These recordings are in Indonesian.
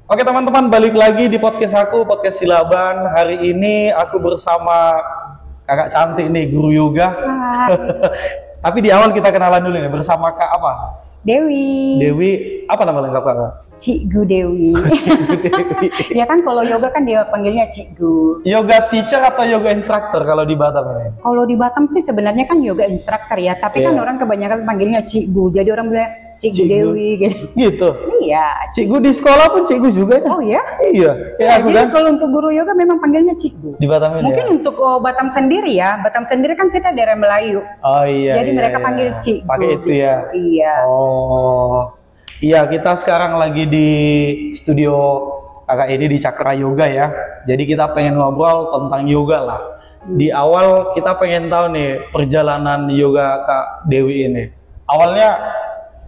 Oke teman-teman, balik lagi di podcast aku, podcast Silaban. Hari ini aku bersama kakak cantik nih, guru yoga. Tapi di awal kita kenalan dulu nih, bersama kak apa? Dewi. Dewi, apa nama lengkap kakak? Cikgu Dewi. Ya kan kalau yoga kan dia panggilnya Cikgu. Yoga teacher atau yoga instructor kalau di Batam ini? Kalau di Batam sih sebenarnya kan yoga instructor ya, tapi kan orang kebanyakan panggilnya Cikgu. Jadi orang bilang Cikgu Dewi gitu. Gitu? Iya. Cikgu di sekolah pun cikgu juga kan? Oh ya? Iya. Ya, jadi kan kalau untuk guru yoga memang panggilnya Cikgu. Di Batam ini mungkin ya? Untuk Batam sendiri ya, Batam sendiri kan kita daerah Melayu. Oh iya. Jadi mereka panggil Cikgu. Pakai itu ya? Iya. Oh. Iya, kita sekarang lagi di studio kakak ini di Cakra Yoga ya. Jadi kita pengen ngobrol tentang yoga lah. Di awal kita pengen tahu nih perjalanan yoga Kak Dewi ini. Awalnya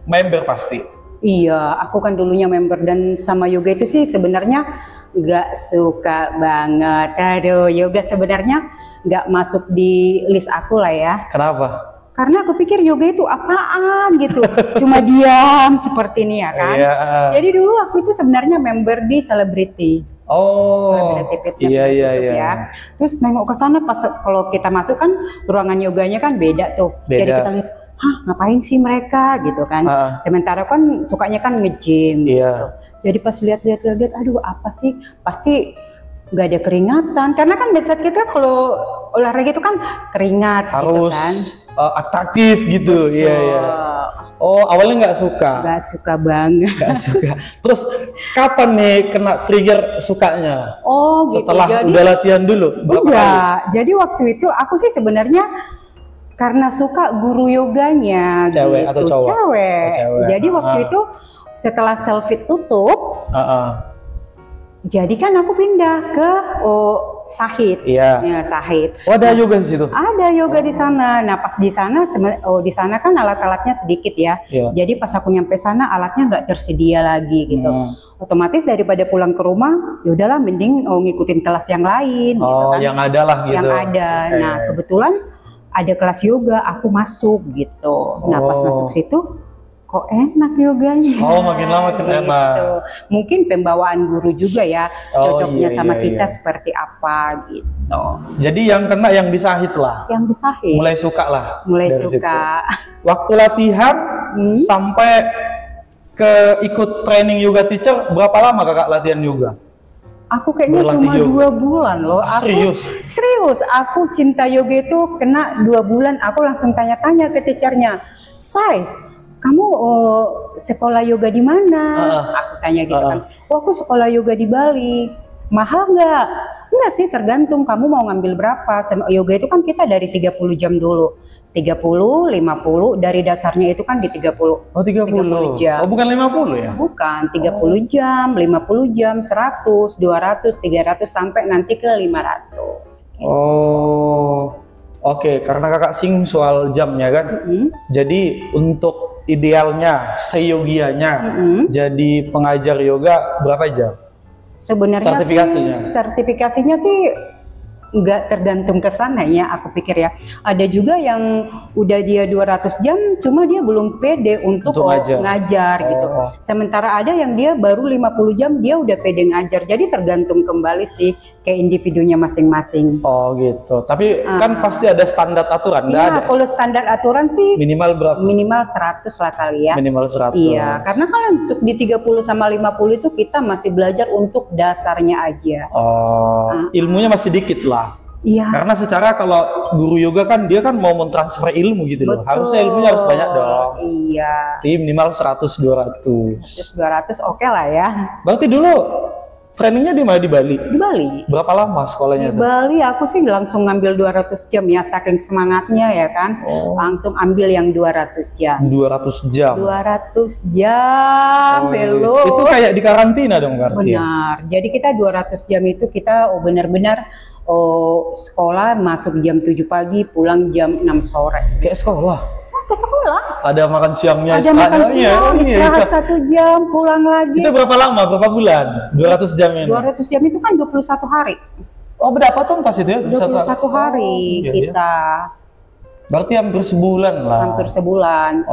member pasti. Iya, aku kan dulunya member dan sama yoga itu sih sebenarnya nggak suka banget. Aduh, yoga sebenarnya nggak masuk di list aku lah ya. Kenapa? Karena aku pikir yoga itu apaan gitu, cuma diam seperti ini ya kan. Iya. Jadi dulu aku itu sebenarnya member di Celebrity. Oh, Celebrity Fitness iya iya gitu iya. ya. Terus nengok ke sana pas kalau kita masuk kan ruangan yoganya kan beda tuh. Beda. Jadi kita lihat, hah ngapain sih mereka gitu kan. Sementara kan sukanya kan nge-gym. Iya. Gitu. Jadi pas lihat, aduh apa sih? Pasti nggak ada keringatan. Karena kan saat kita kalau olahraga itu kan keringat Harus gitu kan. Atraktif gitu. Iya iya. Oh, awalnya nggak suka. Nggak suka banget. Nggak suka. Terus kapan nih kena trigger sukanya? Oh gitu. Setelah Jadi, udah latihan dulu? Berapa enggak. Jadi waktu itu aku sih sebenarnya karena suka guru yoganya. Cewek gitu. atau cowok? Cewek. Oh, cewek. Jadi waktu itu setelah selfie tutup, jadi kan aku pindah ke Sahid. Iya. Ya, Sahid. Oh, ada yoga di situ? Ada yoga di sana. Nah, pas di sana di sana kan alat-alatnya sedikit ya. Iya. Jadi pas aku nyampe sana alatnya nggak tersedia lagi gitu. Otomatis daripada pulang ke rumah, ya udahlah mending ngikutin kelas yang lain gitu kan. Yang ada lah gitu. Yang ada. Nah, kebetulan ada kelas yoga, aku masuk gitu. Nah, pas masuk situ kok enak yoganya. Oh, makin lama makin gitu. enak. Mungkin pembawaan guru juga ya, cocoknya sama kita iya. seperti apa gitu. Jadi yang kena yang di Sahid lah. Yang di Sahid. Mulai suka lah. Mulai dari suka. Situ. Waktu latihan sampai ke ikut training yoga teacher, berapa lama kakak latihan yoga? Aku kayaknya Berlatih cuma 2 bulan loh. Serius? Serius, aku cinta yoga itu kena 2 bulan. Aku langsung tanya-tanya ke teachernya, Say, kamu sekolah yoga di mana? Aku tanya gitu kan. Oh, aku sekolah yoga di Bali. Mahal nggak? Enggak sih, tergantung kamu mau ngambil berapa. Yoga itu kan kita dari 30 jam dulu. 30, 50, dari dasarnya itu kan di 30. Oh, 30 jam. Oh, bukan 50 ya? Bukan, 30 jam, 50 jam, 100, 200, 300, sampai nanti ke 500. Gitu. Oh, oke. Karena kakak singgung soal jamnya kan. Jadi untuk idealnya, seyogianya, jadi pengajar yoga berapa jam? Sebenarnya sertifikasinya sih nggak tergantung ke sana ya, aku pikir ya. Ada juga yang udah dia 200 jam, cuma dia belum pede untuk ngajar gitu. Sementara ada yang dia baru 50 jam, dia udah pede ngajar. Jadi tergantung kembali sih ke individunya masing-masing. Oh gitu. Tapi kan pasti ada standar aturan, nggak ada? Kalau standar aturan sih minimal berapa? Minimal 100 lah kali ya. Minimal 100. Iya, karena kan untuk di 30 sama 50 itu kita masih belajar untuk dasarnya aja. Oh, ilmunya masih dikit lah. Iya. Karena secara kalau guru yoga kan dia kan mau mentransfer ilmu gitu loh. Harusnya ilmunya harus banyak dong. Iya. Minimal 100-200. 100-200 oke lah ya. Berarti dulu trainingnya di mana? Di Bali? Di Bali. Berapa lama sekolahnya di Bali aku sih langsung ngambil 200 jam ya, saking semangatnya ya kan. Langsung ambil yang 200 jam. 200 jam? 200 jam, hello. Itu kayak di karantina dong berarti? Benar, jadi kita 200 jam itu kita benar-benar sekolah masuk jam 7 pagi, pulang jam 6 sore. Kayak sekolah? Ke sekolah. Ada makan siangnya, ada makan siang, istirahat 1 jam, pulang lagi. Itu berapa lama, berapa bulan? 200 jam ini? 200 jam itu kan 21 hari. Oh, berapa tahun pas itu ya? 21 hari kita. Berarti hampir sebulan lah. Hampir sebulan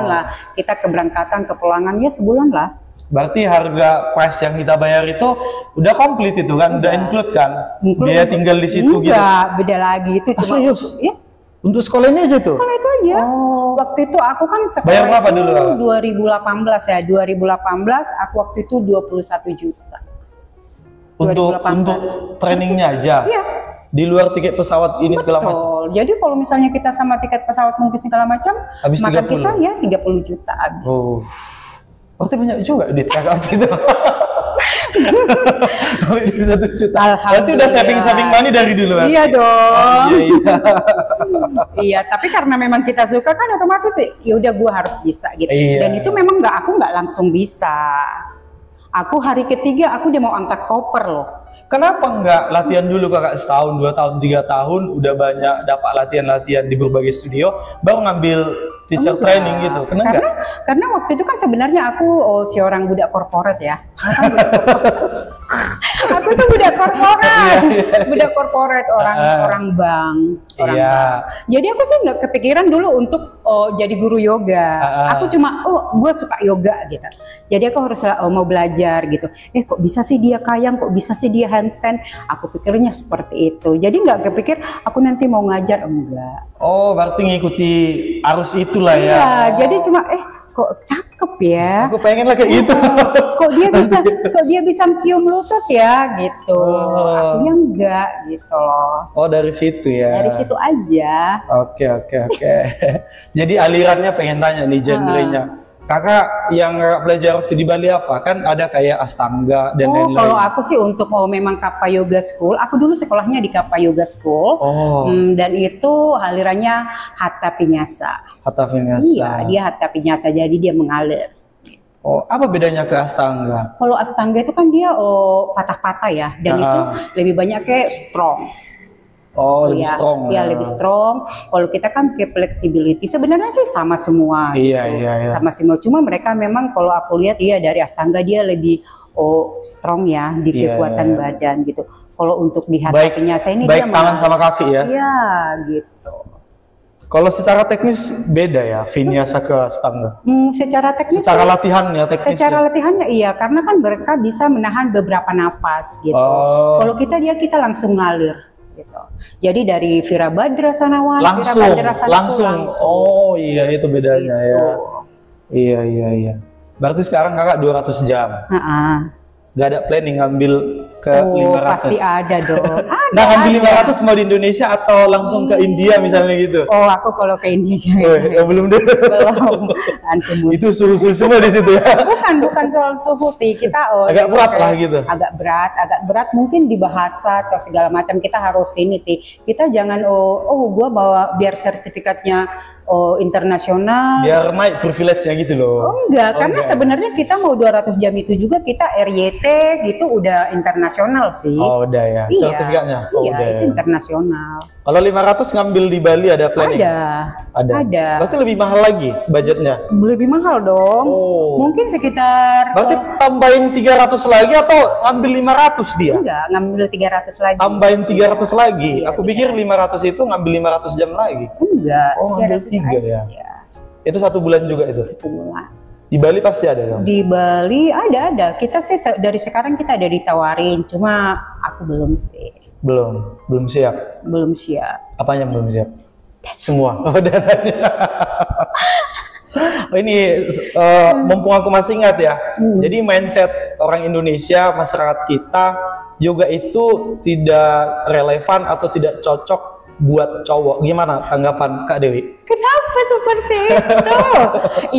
lah. Kita keberangkatan, kepulangannya sebulan lah. Berarti harga price yang kita bayar itu udah komplit itu kan, udah include kan? Biaya tinggal di situ gitu. Enggak, beda lagi itu cuma yes. Untuk sekolah ini aja tuh? Sekolah itu aja. Waktu itu aku kan sekolah bayar berapa itu dulu? 2018 ya. 2018 aku waktu itu 21 juta. Untuk trainingnya aja? Iya. Di luar tiket pesawat ini segala macam? Betul. Jadi kalau misalnya kita sama tiket pesawat mungkin segala macam, habis maka 30? kita ya 30 juta habis. Oh. Berarti banyak juga duit kakak waktu itu. Oh, ini 1 juta. Berarti udah saving money dari dulu kan? Iya dong. Iya. Iya, tapi karena memang kita suka kan otomatis sih, ya udah gua harus bisa gitu. Iya. Dan itu memang aku nggak langsung bisa. Aku hari ketiga aku udah mau angkat koper loh. Kenapa nggak latihan dulu kakak setahun, 2 tahun, 3 tahun udah banyak dapat latihan-latihan di berbagai studio, baru ngambil teacher training gitu? Karena waktu itu kan sebenarnya aku seorang budak korporat ya. Aku tuh budak korporat, budak korporat orang bank. Jadi aku sih nggak kepikiran dulu untuk jadi guru yoga. Aku cuma gue suka yoga gitu. Jadi aku harus mau belajar gitu. Kok bisa sih dia kayang, kok bisa sih dia handstand? Aku pikirnya seperti itu. Jadi nggak kepikir aku nanti mau ngajar, enggak. Oh, berarti ngikuti arus itulah ya. Iya, jadi cuma kok cakep ya. Aku pengen lah kayak gitu. Kok dia bisa cium lutut ya gitu. Akunya enggak gitu loh. Oh, dari situ ya. Dari situ aja. Oke. Jadi alirannya pengen tanya nih genrenya. Kakak yang belajar waktu di Bali apa? Kan ada kayak Astanga dan lain-lain. Kalau aku sih untuk memang Kappa Yoga School, aku dulu sekolahnya di Kappa Yoga School. Dan itu alirannya Hatha Vinyasa. Hatha Vinyasa. Iya, dia Hatha Vinyasa, jadi dia mengalir. Oh, apa bedanya ke Astanga? Kalau Astanga itu kan dia patah-patah ya, dan itu lebih banyak kayak strong. Oh, lebih strong. Iya, lebih strong. Kalau kita kan ke flexibility, sebenarnya sih sama semua. Iya. Sama semua. Cuma mereka memang kalau aku lihat dari Astanga dia lebih strong ya di kekuatan badan gitu. Kalau untuk di Hatha Vinyasa ini baik tangan sama kaki ya. Iya, gitu. Kalau secara teknis beda ya Vinyasa ke Astanga. Secara teknis. Secara latihannya teknis. Secara latihannya iya, karena kan mereka bisa menahan beberapa nafas gitu. Kalau kita langsung ngalir. Gitu. Jadi dari Virabhadra Sanawan, langsung. Oh iya, itu bedanya gitu. Iya. Berarti sekarang kakak 200 jam. Gak ada planning ngambil ke 500? Pasti ada dong. Nah, ngambil 500 mau di Indonesia atau langsung ke India misalnya gitu? Oh, aku kalau ke India jangan. Belum deh. Belum. Itu suhu semua di situ ya? Bukan soal suhu sih. Kita agak berat lah gitu. Agak berat mungkin di bahasa atau segala macam kita harus ini sih. Kita jangan gua bawa biar sertifikatnya internasional. Biar naik privilege-nya gitu loh. Enggak, karena sebenarnya kita mau 200 jam itu juga kita RYT gitu udah internasional sih. Oh, udah ya. Sertifikatnya. Iya, itu internasional. Kalau 500 ngambil di Bali ada planning? Ada. Berarti lebih mahal lagi budgetnya? Lebih mahal dong. Mungkin sekitar. Berarti tambahin 300 lagi atau ngambil 500 dia? Enggak, ngambil 300 lagi. Tambahin 300 lagi? Iya, aku pikir 500 itu ngambil 500 jam lagi. Enggak. Oh, ngambil 3 ya. Itu 1 bulan juga itu? 1 bulan. Di Bali pasti ada dong? Di Bali ada. Kita sih dari sekarang kita ada ditawarin, cuma aku belum sih. Belum siap? Belum siap. Apanya belum siap? Semua? Oh, dananya. Ini mumpung aku masih ingat ya. Jadi mindset orang Indonesia, masyarakat kita, yoga itu tidak relevan atau tidak cocok buat cowok. Gimana tanggapan Kak Dewi? Kenapa seperti itu?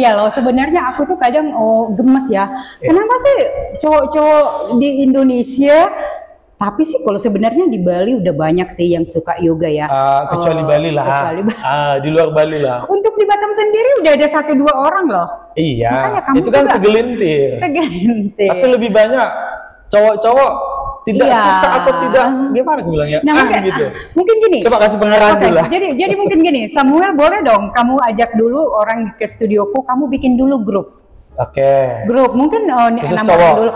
Iya loh, sebenarnya aku tuh kadang gemes ya. Kenapa sih cowok-cowok di Indonesia? Tapi sih kalau sebenarnya di Bali udah banyak sih yang suka yoga ya. Kecuali Bali lah. Di luar Bali lah. Untuk di Batam sendiri udah ada 1-2 orang loh. Iya. Itu kan segelintir. Tapi lebih banyak cowok-cowok tidak suka atau tidak, gimana aku bilangnya? Gitu. Mungkin gini. Coba kasih pengarahan dulu lah. Jadi mungkin gini, Samuel boleh dong kamu ajak dulu orang ke studioku, kamu bikin dulu grup. Grup mungkin khusus cowok dulu.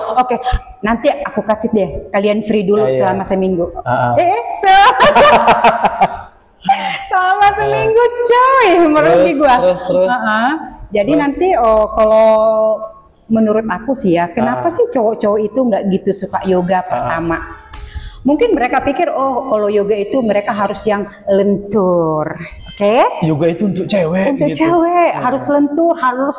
Nanti aku kasih deh, kalian free dulu selama seminggu. Selama seminggu coy, merugi gua. Terus. Jadi nanti kalau menurut aku sih ya, kenapa sih cowok-cowok itu nggak gitu suka yoga pertama? Mungkin mereka pikir, oh kalau yoga itu mereka harus yang lentur, oke? Yoga itu untuk cewek. Untuk gitu. cewek harus lentur, harus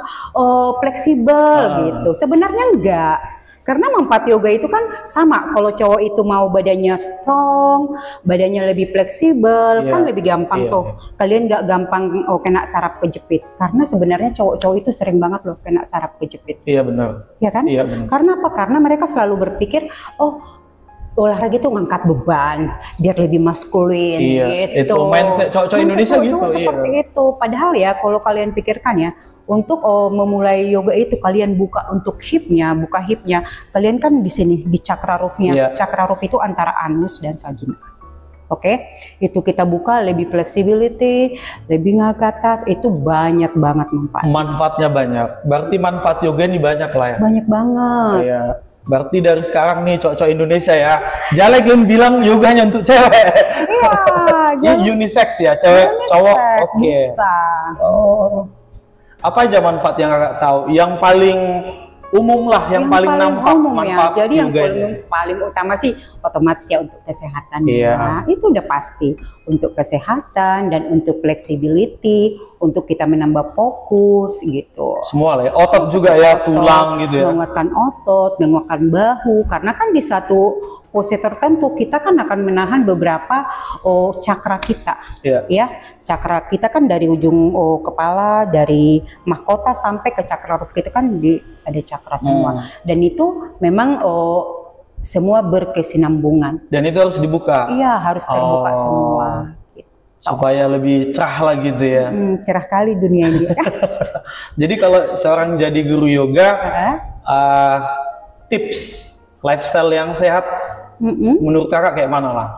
fleksibel gitu. Sebenarnya enggak. Karena manfaat yoga itu kan sama. Kalau cowok itu mau badannya strong, badannya lebih fleksibel, kan lebih gampang tuh. Kalian nggak gampang kena saraf kejepit. Karena sebenarnya cowok-cowok itu sering banget loh kena saraf kejepit. Iya benar. Iya kan? Iya benar. Karena apa? Karena mereka selalu berpikir, oh olahraga itu ngangkat beban biar lebih maskulin. Iya. Gitu. Itu mindset cowok-cowok Indonesia gitu. Seperti itu. Padahal ya kalau kalian pikirkan ya, untuk memulai yoga itu kalian buka buka hipnya, kalian kan di sini di cakra roofnya. Cakra roof itu antara anus dan vagina. Oke, itu kita buka lebih flexibility, lebih ngangkat ke atas, itu banyak banget manfaat. Manfaatnya banyak. Berarti manfaat yoga ini banyak lah ya. Banyak banget. Iya. Berarti dari sekarang nih cowok-cowok Indonesia ya, jangan lagi bilang yoganya untuk cewek. Iya, unisex ya, cewek, cowok, oke. Bisa. Oh. Apa aja manfaat yang kakak tahu? Yang paling umum lah, yang paling nampak manfaat ya. Jadi yang yoga paling utama sih otomatis ya untuk kesehatan. Ya. Itu udah pasti untuk kesehatan dan untuk flexibility, untuk kita menambah fokus gitu. Semua lah ya, otot juga ya, tulang gitu ya. Menguatkan otot, menguatkan bahu, karena kan di satu pose tertentu kita kan akan menahan beberapa cakra kita, ya. Cakra kita kan dari ujung kepala, dari mahkota sampai ke cakra roof kita kan ada cakra semua, dan itu memang semua berkesinambungan. Dan itu harus dibuka. Iya, harus terbuka semua. Gitu. Supaya lebih cerah lah gitu ya. Cerah kali dunia ini. Jadi kalau seorang jadi guru yoga, tips lifestyle yang sehat menurut kakak kayak mana lah?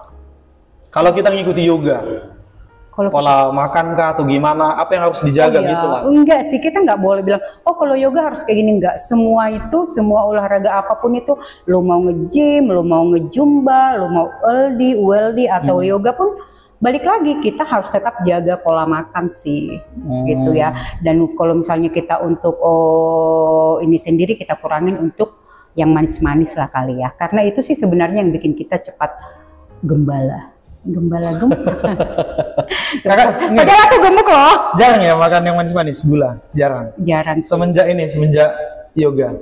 Kalau kita ngikuti yoga, pola makan kah atau gimana? Apa yang harus dijaga gitu lah? Enggak sih, kita nggak boleh bilang, oh kalau yoga harus kayak gini. Enggak, semua semua olahraga apapun itu, lo mau nge-gym, lo mau nge-zumba, lo mau ULD atau yoga pun, balik lagi kita harus tetap jaga pola makan sih, gitu ya. Dan kalau misalnya kita untuk ini sendiri kita kurangin untuk yang manis-manis lah kali ya, karena itu sih sebenarnya yang bikin kita cepat gembala. Padahal aku gemuk loh. Jarang ya makan yang manis-manis, gula, jarang. Semenjak yoga.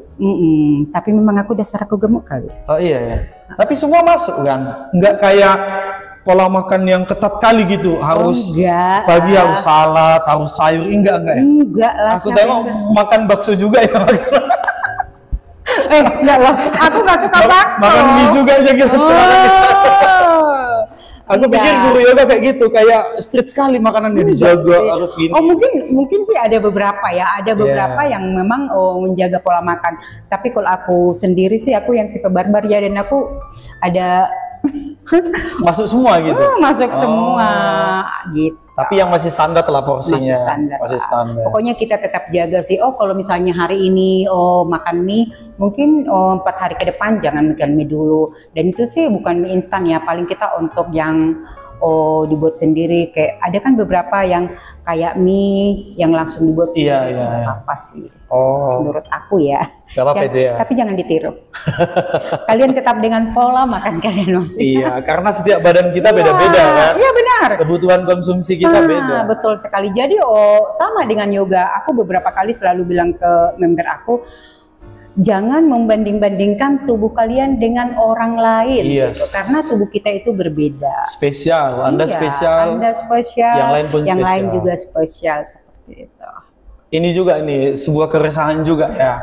Tapi memang aku dasar aku gemuk kali. Oh iya ya. Tapi semua masuk kan? Nggak kayak pola makan yang ketat kali gitu, harus pagi harus salad, harus sayur, enggak ya? Enggak lah. Aku tengok makan bakso juga ya. Enggak lah, aku nggak suka bakso. Makan mie juga aja gitu. Aku pikir guru yoga kayak gitu, kayak strict sekali makanannya, dijaga harus gini. Mungkin sih ada beberapa ya, ada beberapa yang memang menjaga pola makan. Tapi kalau aku sendiri sih, aku yang tipe barbar ya, dan aku ada masuk semua gitu. Masuk semua gitu. Tapi yang masih standar lah porsinya. Masih standar. Pokoknya kita tetap jaga sih. Kalau misalnya hari ini makan mie, mungkin 4 hari ke depan jangan makan mie dulu. Dan itu sih bukan mie instan ya. Paling kita untuk yang dibuat sendiri. Kayak ada kan beberapa yang kayak mie yang langsung dibuat sendiri. Apa sih? Menurut aku ya. Tapi jangan ditiru. Kalian tetap dengan pola makan kalian masing-masing. Iya, karena setiap badan kita beda-beda kan. Iya benar. Kebutuhan konsumsi kita beda. Betul sekali. Jadi sama dengan yoga. Aku beberapa kali selalu bilang ke member aku, jangan membanding-bandingkan tubuh kalian dengan orang lain, gitu. Karena tubuh kita itu berbeda. Spesial, Anda spesial. Anda spesial. Yang lain pun yang spesial. lain juga spesial seperti itu. Ini juga sebuah keresahan juga ya.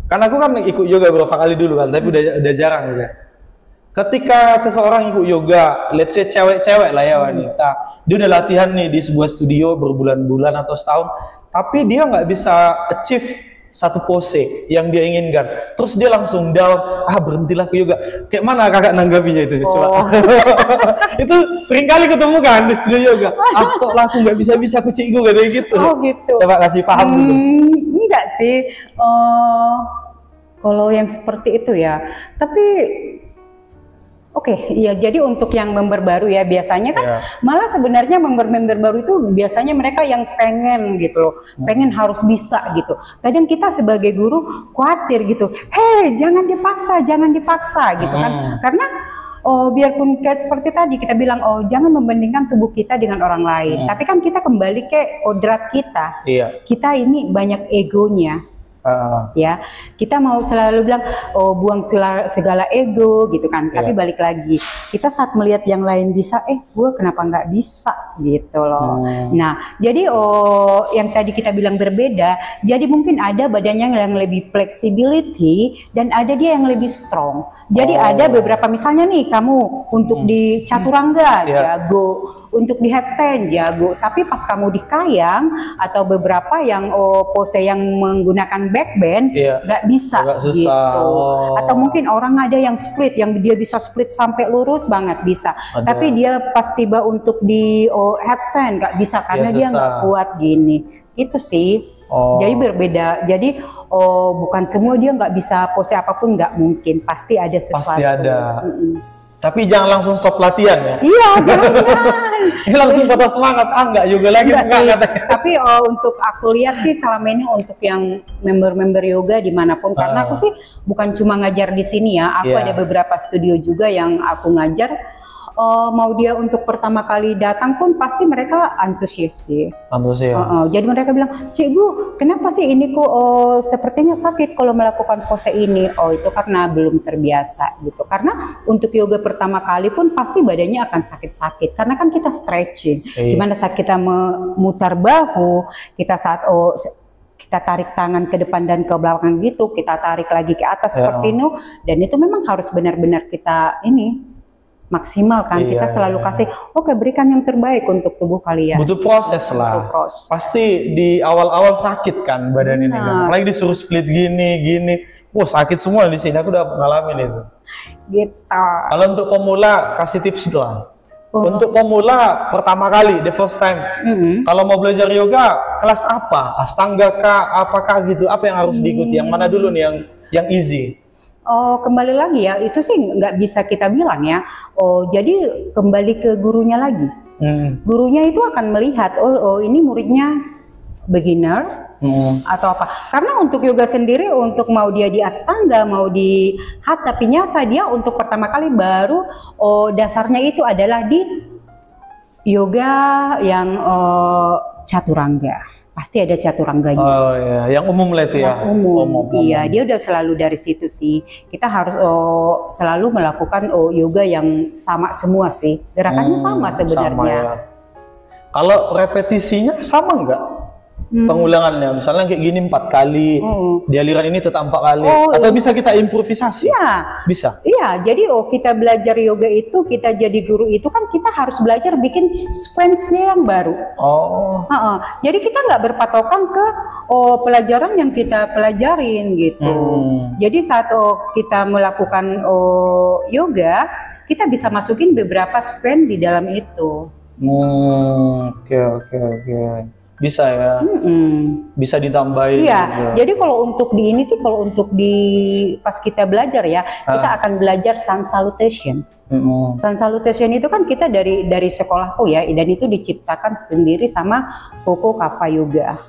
Karena aku kan ikut yoga beberapa kali dulu kan, tapi udah jarang juga. Ketika seseorang ikut yoga, let's say cewek-cewek lah ya, wanita, dia udah latihan nih di sebuah studio berbulan-bulan atau setahun, tapi dia nggak bisa achieve satu pose yang dia inginkan. Terus dia langsung down, berhentilah ke yoga. Kayak mana kakak nanggapinya itu? Coba. Itu sering kali ketemu kan di studio yoga. Stop lah, aku nggak bisa aku cikgu katanya gitu. Gitu. Coba kasih paham dulu. Enggak sih, kalau yang seperti itu ya. Tapi Oke, iya. Jadi untuk yang member baru ya biasanya kan malah sebenarnya member-member baru itu biasanya mereka yang pengen gitu loh, pengen harus bisa gitu. Kadang kita sebagai guru khawatir gitu, hei jangan dipaksa gitu kan, karena biarpun kayak seperti tadi kita bilang jangan membandingkan tubuh kita dengan orang lain, tapi kan kita kembali ke kodrat kita. Kita ini banyak egonya. Ya, kita mau selalu bilang buang segala ego gitu kan, tapi balik lagi kita saat melihat yang lain bisa, gue kenapa nggak bisa gitu loh. Nah, jadi yang tadi kita bilang berbeda, jadi mungkin ada badannya yang lebih flexibility dan ada dia yang lebih strong. Jadi ada beberapa, misalnya nih kamu untuk di chaturanga jago, untuk di headstand jago, tapi pas kamu di kayang atau beberapa yang pose yang menggunakan backbend nggak bisa gitu. Atau mungkin orang ada yang split, yang dia bisa split sampai lurus banget bisa, tapi dia pas tiba untuk di headstand nggak bisa karena dia nggak kuat gini. Itu sih. Jadi berbeda. Jadi bukan semua dia nggak bisa pose apapun, nggak mungkin. Pasti ada sesuatu. Pasti ada. Tapi jangan langsung stop latihan ya. Iya, jangan. Langsung patah semangat, enggak yoga lagi enggak. Tapi untuk aku lihat sih selama ini untuk yang member-member yoga dimanapun, karena aku sih bukan cuma ngajar di sini ya, aku ada beberapa studio juga yang aku ngajar. Mau dia untuk pertama kali datang pun pasti mereka antusias sih. Jadi mereka bilang, Cik Bu, kenapa sih ini kok sepertinya sakit kalau melakukan pose ini? Itu karena belum terbiasa gitu. Karena untuk yoga pertama kali pun pasti badannya akan sakit-sakit. Karena kan kita stretching. Dimana saat kita memutar bahu, kita saat kita tarik tangan ke depan dan ke belakang gitu, kita tarik lagi ke atas seperti itu. Dan itu memang harus benar-benar kita maksimal kan, kita selalu kasih berikan yang terbaik untuk tubuh kalian. Butuh proses lah. Pasti di awal-awal sakit kan badan ini kan. Apalagi disuruh split gini. Sakit semua di sini, aku udah ngalamin itu. Gitu. Kalau untuk pemula kasih tips doang. Untuk pemula pertama kali, the first time. Kalau mau belajar yoga, kelas apa? Astanga kah? Apakah gitu? Apa yang harus diikuti? Yang mana dulu nih yang easy? Kembali lagi ya, itu sih nggak bisa kita bilang ya. Jadi kembali ke gurunya lagi. Gurunya itu akan melihat, ini muridnya beginner atau apa. Karena untuk yoga sendiri, untuk mau dia di Astanga, mau di Hatha Vinyasa, dia untuk pertama kali baru dasarnya itu adalah di yoga yang chaturanga. Pasti ada chaturangganya. Yang umum lah itu ya. Umum. Iya, dia udah selalu dari situ sih. Kita harus selalu melakukan yoga yang sama semua sih. Gerakannya sama sebenarnya. Kalau repetisinya sama nggak? Pengulangannya, misalnya kayak gini 4 kali, di aliran ini tetap 4 kali, atau bisa kita improvisasi? Iya, bisa. Iya, jadi kita belajar yoga itu, kita jadi guru itu kan kita harus belajar bikin sequence-nya yang baru. Jadi kita nggak berpatokan ke pelajaran yang kita pelajarin gitu. Jadi saat kita melakukan yoga, kita bisa masukin beberapa sequence di dalam itu. Oke. Bisa ya, bisa ditambahin. Iya, jadi kalau untuk di ini sih, kalau untuk di pas kita belajar ya, kita akan belajar sun salutation. Sun salutation itu kan kita dari sekolahku ya, dan itu diciptakan sendiri sama Koko Kappa Yoga,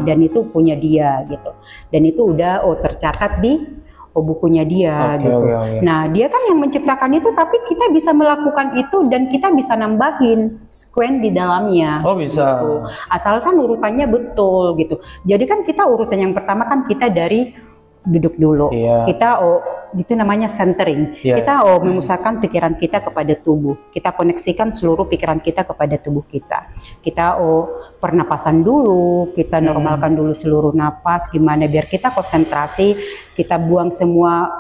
dan itu punya dia gitu, dan itu udah tercatat di bukunya dia gitu. Nah, dia kan yang menciptakan itu, tapi kita bisa melakukan itu dan kita bisa nambahin sequence di dalamnya. Bisa. Gitu. Asalkan urutannya betul gitu. Jadi kan kita urutan yang pertama kan kita dari duduk dulu. Kita itu namanya centering. Kita memusatkan pikiran kita kepada tubuh. Kita koneksikan seluruh pikiran kita kepada tubuh kita. Kita pernapasan dulu, kita normalkan dulu seluruh napas, gimana biar kita konsentrasi, kita buang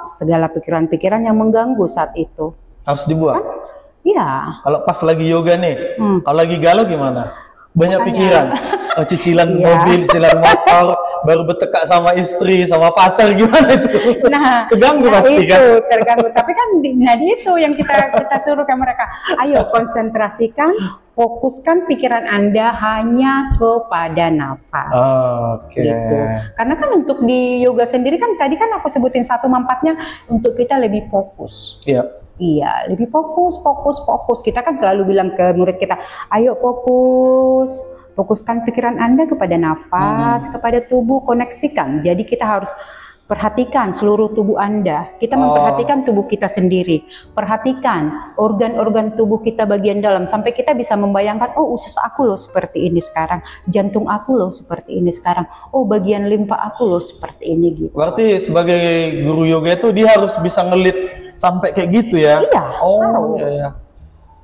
segala pikiran-pikiran yang mengganggu saat itu. Harus dibuang? Iya. Kalau pas lagi yoga nih, kalau lagi galau gimana? Banyak pikiran, cicilan mobil, cicilan motor, baru bertekak sama istri, sama pacar, gimana itu? Nah, terganggu pasti kan? Terganggu. Tapi kan itu yang kita suruh ke mereka. Ayo konsentrasikan, fokuskan pikiran Anda hanya kepada nafas. Gitu. Karena kan untuk di yoga sendiri kan tadi kan aku sebutin 1 manfaatnya untuk kita lebih fokus. Iya, lebih fokus, fokus, fokus. Kita kan selalu bilang ke murid kita, ayo fokus, fokuskan pikiran Anda kepada nafas, kepada tubuh, koneksikan. Jadi kita harus perhatikan seluruh tubuh Anda. Kita memperhatikan tubuh kita sendiri. Perhatikan organ-organ tubuh kita bagian dalam. Sampai kita bisa membayangkan, oh usus aku loh seperti ini sekarang. Jantung aku loh seperti ini sekarang. Oh bagian limpa aku loh seperti ini gitu. Berarti sebagai guru yoga itu dia harus bisa ngelit sampai kayak gitu ya? Iya, oh, harus. Iya.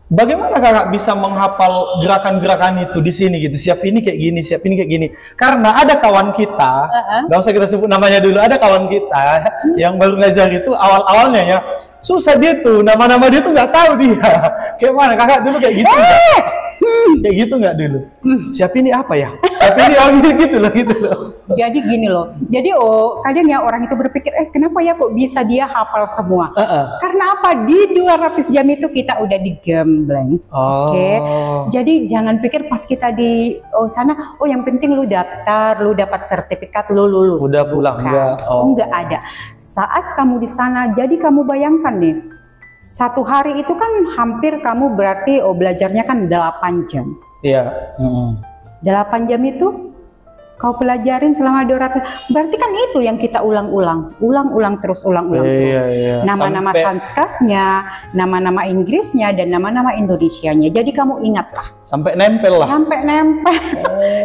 Bagaimana kakak bisa menghafal gerakan-gerakan itu di sini gitu? Siap ini kayak gini, siap ini kayak gini. Karena ada kawan kita, nggak usah kita sebut namanya dulu. Ada kawan kita yang baru ngajar itu awal-awalnya ya susah dia tuh, nama-nama dia tuh nggak tahu dia. Kayak mana kakak dulu kayak gitu? Kayak gitu nggak dulu? Siap ini apa ya? Siap ini gitu loh. Jadi gini loh. Jadi kadang ya orang itu berpikir, kenapa ya kok bisa dia hafal semua? Karena apa? Di 200 jam itu kita udah digembleng. Oke. Jadi jangan pikir pas kita di sana, yang penting lu daftar, lu dapat sertifikat, lu lulus. Udah pulang enggak? Enggak ada. Saat kamu di sana, jadi kamu bayangkan nih. Satu hari itu kan hampir kamu berarti belajarnya kan 8 jam. Iya. 8 jam itu kau pelajarin selama 200. Berarti kan itu yang kita ulang-ulang terus. Iya. Nama-nama Sanskritnya, nama-nama Inggrisnya dan nama-nama Indonesianya. Jadi kamu ingatlah. Sampai nempel lah. Sampai nempel.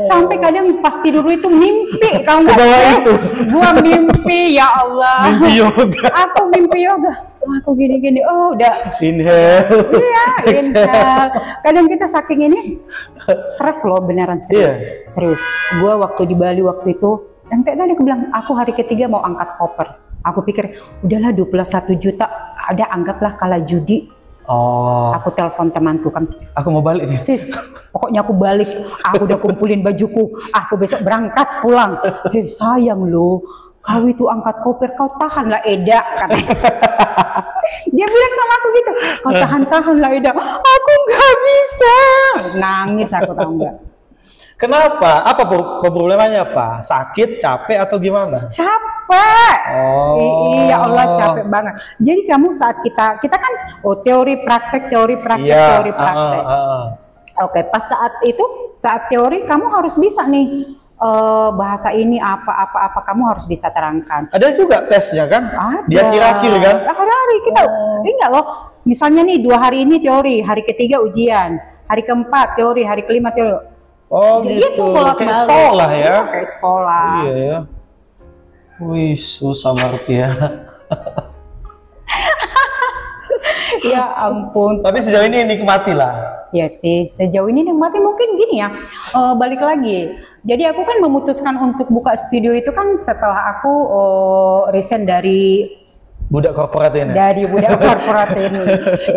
Sampai kadang pas tidur itu mimpi. Kau nggak itu. Gua mimpi ya Allah. Mimpi yoga. Aku mimpi yoga. Aku gini-gini, udah inhale. Iya, inhale. Kadang kita saking ini stres loh, beneran serius. Serius. Gua waktu di Bali waktu itu, nanti tadi aku bilang, aku hari ketiga mau angkat koper. Aku pikir, udahlah 21 juta, ada anggaplah kalah judi. Aku telepon temanku kan. Aku mau balik nih. Sis, pokoknya aku balik. Aku udah kumpulin bajuku. Aku besok berangkat pulang. Sayang loh. Kau itu angkat koper, kau tahanlah Eda, katanya. Dia bilang sama aku gitu, kau tahan-tahanlah Eda. Aku nggak bisa. Nangis aku, tahu nggak? Kenapa? Apa problemanya apa? Sakit, capek atau gimana? Capek. Iya Allah, capek banget. Jadi kamu saat kita kan teori praktek. Oke, pas saat teori kamu harus bisa nih. Bahasa ini apa kamu harus bisa terangkan. Ada juga tesnya kan? Ada. Dia kira-kira kan? Hari kita enggak loh. Misalnya nih 2 hari ini teori, hari ketiga ujian, hari keempat teori, hari kelima teori. Gitu. Kayak sekolah ya? Kayak sekolah. Iya ya. Wih, susah berarti ya. Ya ampun. Tapi sejauh ini nikmati lah. Ya sih, sejauh ini nikmati mungkin gini ya. Balik lagi. Jadi aku kan memutuskan untuk buka studio itu kan setelah aku resign dari budak korporat ini.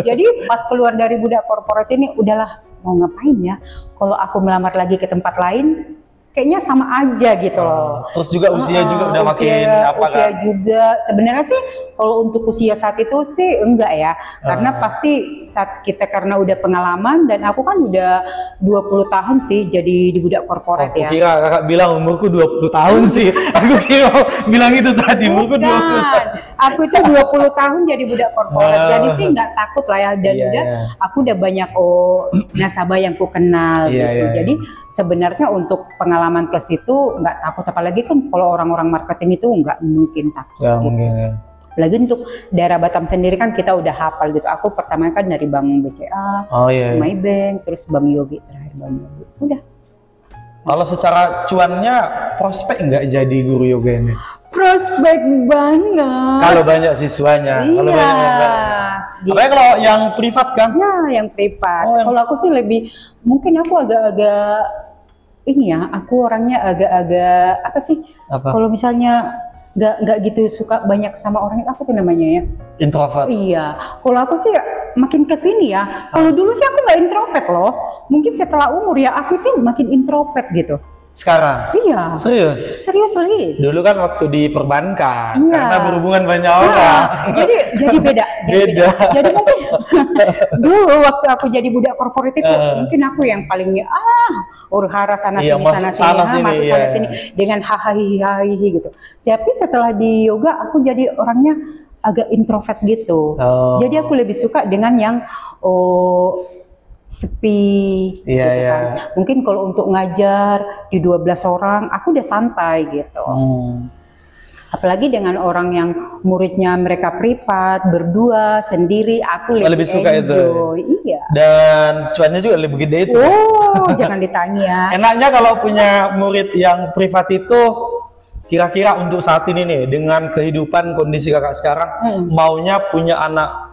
Jadi pas keluar dari budak korporat ini, udahlah mau ngapain ya? Kalau aku melamar lagi ke tempat lain, kayaknya sama aja gitu loh. Terus juga usia juga udah makin usia juga sebenarnya sih kalau untuk usia saat itu sih enggak ya, karena pasti saat kita karena udah pengalaman dan aku kan udah 20 tahun sih jadi di budak korporat ya. Aku kira kakak bilang umurku 20 tahun sih. Aku kira bilang itu tadi umurku 20 tahun. Aku itu 20 tahun jadi budak korporat. Jadi sih nggak takut lah ya, dan aku udah banyak nasabah yang ku kenal gitu. Jadi sebenarnya untuk pengalaman ke situ nggak takut, apalagi kan kalau orang-orang marketing itu nggak mungkin takut. Nggak mungkin ya. Lagi untuk daerah Batam sendiri kan kita udah hafal gitu. Aku pertama kan dari Bank BCA, Maybank, terus Bank Yogi, terakhir Bank Yogi. Udah. Kalau secara cuannya prospek nggak jadi guru yoga ini? Prospek banget. Kalau banyak siswanya. Iya. Kalau banyak. Apalagi kalau yang privat kan? Ya, yang privat. Kalau aku sih lebih, mungkin aku agak-agak ini ya. Aku orangnya agak-agak apa sih? Kalau misalnya nggak gitu suka banyak sama orang, apa tuh namanya ya? Introvert. Iya. Kalau aku sih makin kesini ya. Kalau dulu sih aku nggak introvert loh. Mungkin setelah umur ya aku tuh makin introvert gitu. Sekarang? Iya. Serius? Serius lagi. Dulu kan waktu di perbankan, karena berhubungan banyak orang. Jadi beda. Jadi mungkin dulu waktu aku jadi budak korporat itu, mungkin aku yang paling huru-hara sana sini masuk sana sini dengan hahaha gitu. Tapi setelah di yoga aku jadi orangnya agak introvert gitu. Jadi aku lebih suka dengan yang sepi gitu kan. Mungkin kalau untuk ngajar di 12 orang aku udah santai gitu. Apalagi dengan orang yang muridnya mereka privat, berdua, sendiri, aku lebih suka enjoy. Itu. Iya. Dan cuannya juga lebih gede itu. Oh, jangan ditanya. Enaknya kalau punya murid yang privat itu, kira-kira untuk saat ini nih, dengan kehidupan kondisi kakak sekarang, maunya punya anak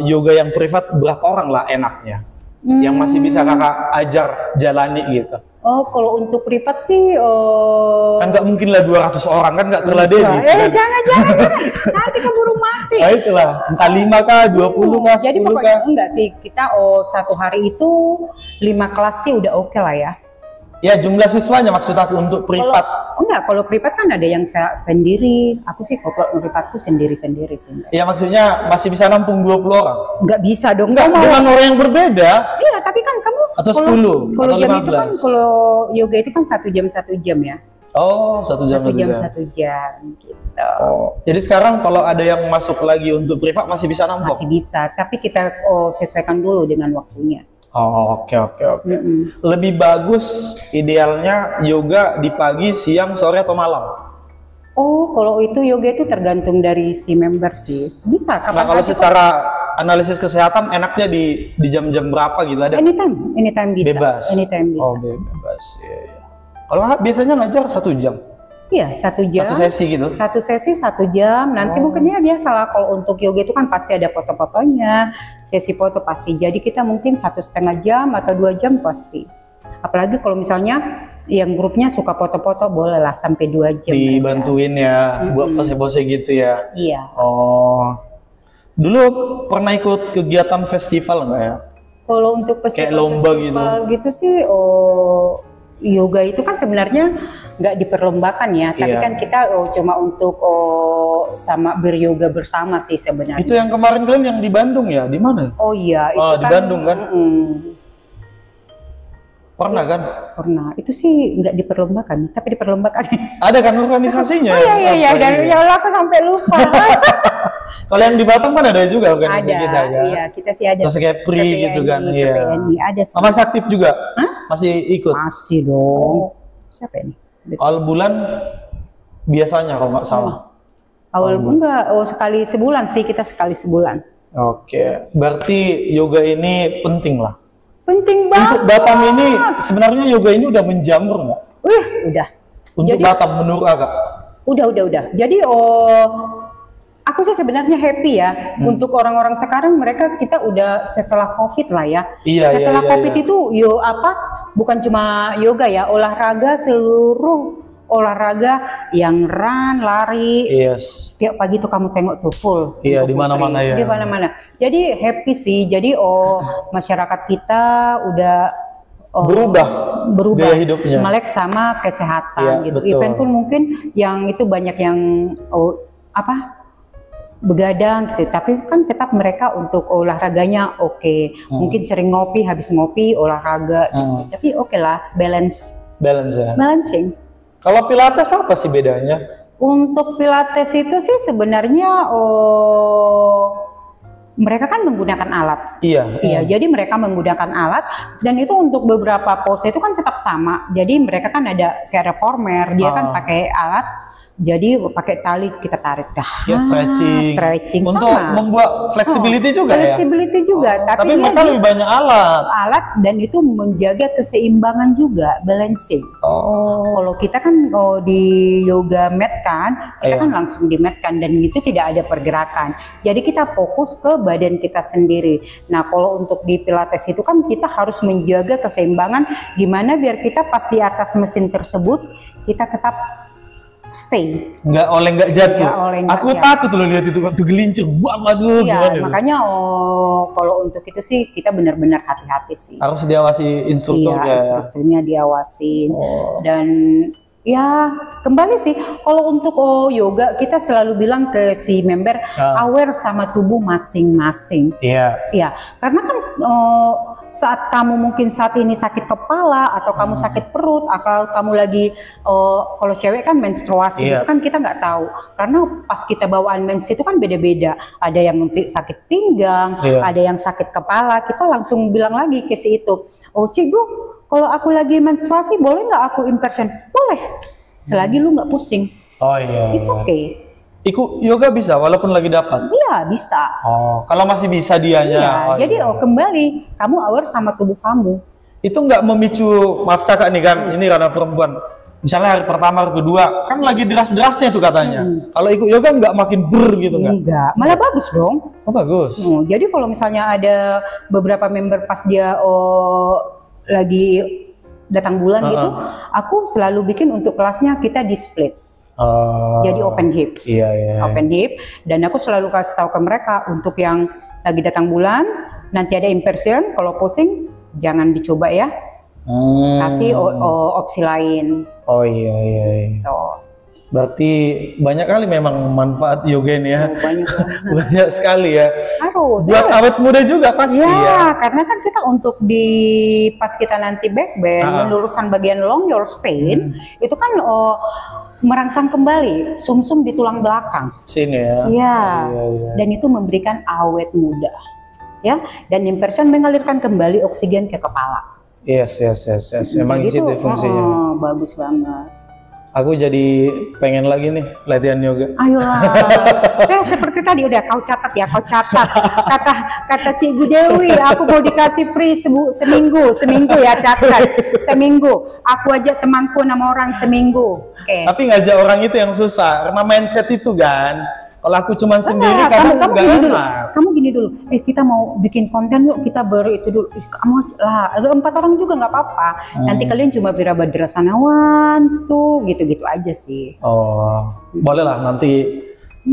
yoga yang privat berapa orang lah enaknya? Yang masih bisa kakak ajar jalani gitu. Oh, kalau untuk privat sih kan nggak mungkin lah 200 orang, kan nggak terladeni. Jangan. Nanti keburu mati. Nah itulah, entah 5 kah, 20 kah, 10 jadi pokoknya kah. Enggak sih, kita satu hari itu 5 kelas sih udah oke lah ya. Ya jumlah siswanya maksud aku untuk privat. Kalau privat kan ada yang sendiri. Aku sih kalau privatku sendiri-sendiri sih. Ya maksudnya masih bisa nampung 20 orang? Nggak bisa dong. Enggak, dengan orang yang berbeda. Iya, tapi kan kamu atau 10 kalau atau 15. jam itu kan, kalau yoga itu kan 1 jam ya. Oh, 1 jam 1 jam gitu. Oh, jadi sekarang kalau ada yang masuk lagi untuk privat masih bisa nampung? Masih bisa, tapi kita sesuaikan dulu dengan waktunya. Oh, oke. Lebih bagus idealnya yoga di pagi, siang, sore atau malam? Oh, kalau itu yoga itu tergantung dari si member sih. Bisa kapan? Nah, kalau secara analisis kesehatan enaknya di jam-jam berapa gitu ada? Anytime bisa. Bebas. Anytime bisa. Oh, bebas. Iya. Kalau biasanya ngajar 1 jam. Iya, 1 jam. 1 sesi gitu. 1 sesi 1 jam. Nanti mungkin ya biasalah, kalau untuk yoga itu kan pasti ada foto-fotonya, sesi foto pasti. Jadi kita mungkin 1,5 jam atau 2 jam pasti. Apalagi kalau misalnya yang grupnya suka foto-foto, bolehlah sampai 2 jam. Dibantuin ya, buat pose-pose gitu ya. Iya. Oh. Dulu pernah ikut kegiatan festival nggak ya? Kalau untuk festival, kayak lomba gitu sih, yoga itu kan sebenarnya nggak diperlombakan ya, tapi kan kita cuma untuk sama beryoga bersama sih sebenarnya. Itu yang kemarin kalian yang di Bandung ya? Di mana? Oh iya, itu di Bandung kan? Pernah kan? Pernah. Itu sih nggak diperlombakan, tapi diperlombakan. Ada kan organisasinya? Oh iya. Dan ya Allah, aku sampai lupa. Kalau yang di Batam kan ada juga organisasi kita kan? Iya, kita sih ada. Terus kayak PRI gitu kan? Iya. Ada sih. Masih aktif juga? Masih ikut? Masih dong. Siapa ini? Awal bulan biasanya kalau nggak salah. Awal enggak, sekali sebulan sih, kita sekali sebulan. Oke, berarti yoga ini penting lah. Penting banget. Untuk Batam ini sebenarnya yoga ini udah menjamur nggak? Udah. Untuk jadi, Batam menurut Kakak? Udah. Jadi aku sih sebenarnya happy ya. Untuk orang-orang sekarang, kita udah setelah COVID lah ya. Setelah COVID itu bukan cuma yoga ya, olahraga, seluruh olahraga yang run, lari. Setiap pagi tuh kamu tengok tuh full. Iya, di mana-mana ya. Di mana-mana. Jadi happy sih. Jadi masyarakat kita udah berubah gaya hidupnya. melek sama kesehatan gitu. Betul. Event pun mungkin yang itu banyak yang begadang gitu, tapi kan tetap mereka untuk olahraganya oke. Mungkin sering ngopi, habis ngopi olahraga gitu. Tapi oke lah, balancing. Kalau Pilates apa sih bedanya? Untuk Pilates itu sih sebenarnya mereka kan menggunakan alat. Iya, jadi mereka menggunakan alat, dan itu untuk beberapa pose itu kan tetap sama. Jadi mereka kan ada kayak reformer, dia kan pakai alat. Jadi pakai tali kita tarik stretching untuk sama. membuat flexibility juga flexibility juga, tapi mereka lebih banyak alat dan itu menjaga keseimbangan juga, balancing. Kalau kita kan di yoga mat kan, kita kan langsung di mat kan, dan itu tidak ada pergerakan. Jadi kita fokus ke badan kita sendiri. Nah, kalau untuk di Pilates itu kan kita harus menjaga keseimbangan, gimana biar kita pas di atas mesin tersebut kita tetap stay, nggak jatuh. Aku takut loh lihat itu waktu gelincir banget. Makanya kalau untuk itu sih kita benar-benar hati-hati sih. Harus diawasi instrukturnya. Instrukturnya diawasin. Dan Ya, kembali sih. Kalau untuk yoga, kita selalu bilang ke si member aware sama tubuh masing-masing. Iya. Ya, karena kan saat kamu mungkin saat ini sakit kepala atau kamu sakit perut atau kamu lagi kalau cewek kan menstruasi itu kan kita nggak tahu. Karena pas kita bawaan mens itu kan beda-beda. Ada yang sakit pinggang, ada yang sakit kepala. Kita langsung bilang lagi ke si itu, oh Cigu, kalau aku lagi menstruasi boleh nggak aku impression? Boleh, selagi lu nggak pusing. Oh iya. It's okay. Ikut yoga bisa walaupun lagi dapat? Iya bisa. Oh, kalau masih bisa dianya. Iya, jadi kembali kamu aware sama tubuh kamu. Itu nggak memicu, maaf cakap nih kan, ini karena perempuan. Misalnya hari pertama, hari kedua, kan lagi deras-derasnya tuh katanya. Kalau ikut yoga nggak makin gitu nggak? Enggak, malah bagus dong. Oh bagus. Jadi kalau misalnya ada beberapa member pas dia lagi datang bulan gitu, aku selalu bikin untuk kelasnya kita di split. Jadi open hip. Iya. Open hip, dan aku selalu kasih tahu ke mereka untuk yang lagi datang bulan, nanti ada impression, kalau pusing jangan dicoba ya. Kasih opsi lain. Oh iya. Tuh. Berarti banyak kali memang manfaat yoga ini ya. Banyak sekali ya. Harus. Buat awet muda juga pasti ya. Karena kan kita untuk pas kita nanti backbend, meluruskan bagian long your spine, itu kan merangsang kembali sumsum di tulang belakang. Sini ya. Iya. Dan itu memberikan awet muda. Ya, dan impression mengalirkan kembali oksigen ke kepala. Yes. Memang gitu, itu fungsinya. Bagus banget. Aku jadi pengen lagi nih latihan yoga. Ayolah, saya seperti tadi udah kau catat ya, kau catat. Kata Cikgu Dewi, aku mau dikasih free seminggu ya, catat seminggu. Aku ajak temanku 6 orang seminggu. Okay. Tapi ngajak orang itu yang susah, karena mindset itu kan. Kalau aku cuman sendiri kadang nggak enak. Kamu gini dulu, kita mau bikin konten yuk, kita itu dulu. Kamu lah, agak 4 orang juga nggak apa-apa. Nanti kalian cuma Virabhadra Sanawan tuh, gitu-gitu aja sih. Oh, boleh lah nanti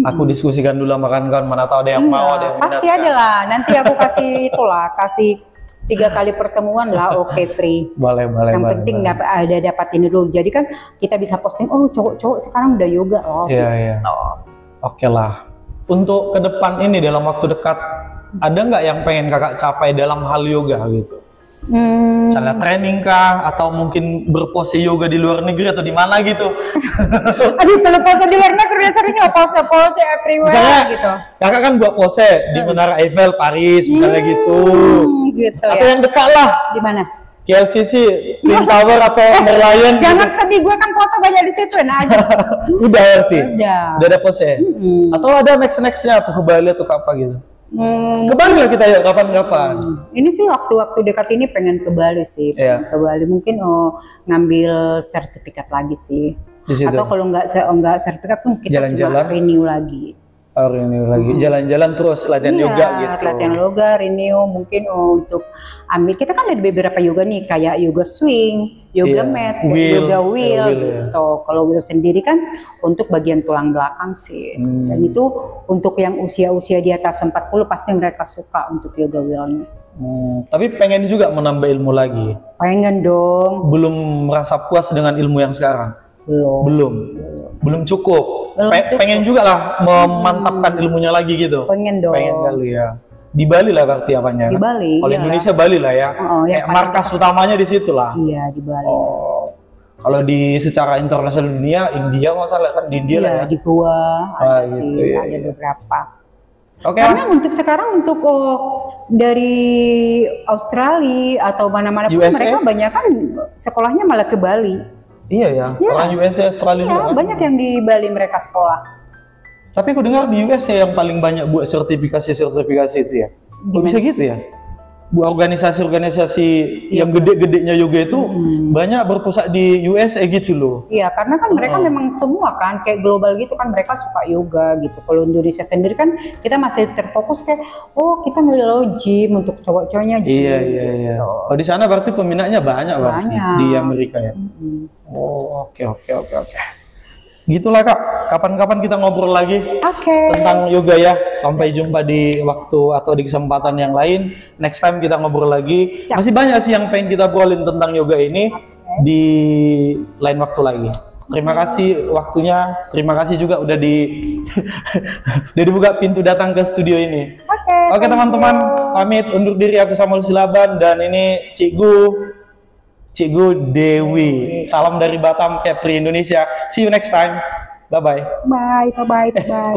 aku diskusikan dulu sama kawan-kawan, mana tahu ada yang mau, ada yang pasti ada lah. Nanti aku kasih 3 kali pertemuan lah, free. Boleh. Yang penting dapat ini dulu. Jadi kan kita bisa posting, cowok-cowok sekarang udah yoga loh. Iya. Oke lah. Untuk ke depan ini dalam waktu dekat, ada nggak yang pengen kakak capai dalam hal yoga gitu? Misalnya training kah, atau mungkin berpose yoga di luar negeri atau di mana gitu? Aduh, kalau pose di luar negeri biasanya pose everywhere misalnya, gitu. Kakak kan buat pose di Menara Eiffel Paris misalnya gitu. Atau yang dekat lah. Di mana? KLCC, Twin Tower atau Merlion. Jangan sedih, gue kan foto banyak di situ, aja. Udah berarti? Udah ada pose? Atau ada next-nextnya atau ke Bali atau ke apa gitu? Ke Bali lah kita ya, kapan-kapan. Ini sih waktu-waktu dekat ini pengen ke Bali sih. Ke Bali mungkin ngambil sertifikat lagi sih. Atau kalau nggak sertifikat pun kita cuma renew lagi. Jalan-jalan terus latihan yoga gitu. Latihan yoga, renew mungkin untuk ambil. Kita kan ada beberapa yoga nih, kayak yoga swing, yoga mat, yoga wheel gitu. Kalau wheel sendiri kan untuk bagian tulang belakang sih. Dan itu untuk yang usia-usia di atas 40 pasti mereka suka untuk yoga wheelnya. Tapi pengen juga menambah ilmu lagi. Pengen dong. Belum merasa puas dengan ilmu yang sekarang. Belum cukup. Pengen juga lah memantapkan ilmunya lagi gitu. Pengen dong. Pengen kali ya. Di Bali lah berarti apanya? Di Bali. Kalau Indonesia Bali lah ya. Kayak markas utamanya di situ lah. Iya, di Bali. Kalau di secara internasional dunia, India nggak salah kan di India lah ya. Di Goa ada ada beberapa. Karena untuk sekarang untuk dari Australia atau mana-mana pun mereka banyak kan sekolahnya malah ke Bali. Iya ya, orang USA, Australia juga kan? Banyak yang di Bali mereka sekolah. Tapi aku dengar di USA yang paling banyak buat sertifikasi itu ya. Kok bisa gitu ya? Buat organisasi-organisasi yang gede-gedenya yoga itu banyak berpusat di USA gitu loh. Iya, karena kan mereka memang semua kan kayak global gitu kan, mereka suka yoga gitu. Kalau Indonesia sendiri kan kita masih terfokus kayak kita ngelola gym untuk cowok-cowoknya gym. Iya. Oh, di sana berarti peminatnya banyak berarti di Amerika ya. Oke. Gitulah Kak, kapan-kapan kita ngobrol lagi tentang yoga ya. Sampai jumpa di waktu atau di kesempatan yang lain. Next time kita ngobrol lagi. Masih banyak sih yang pengen kita obrolin tentang yoga ini di lain waktu lagi. Terima kasih waktunya. Terima kasih juga udah udah dibuka pintu datang ke studio ini. Oke teman-teman, pamit undur diri, aku Samuel Silaban dan ini Cikgu Dewi. Salam dari Batam, Kepri Indonesia. See you next time. Bye bye. Bye.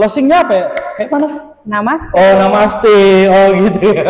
Closingnya apa ya? Kayak mana? Namaste. Oh, namaste. Oh gitu ya.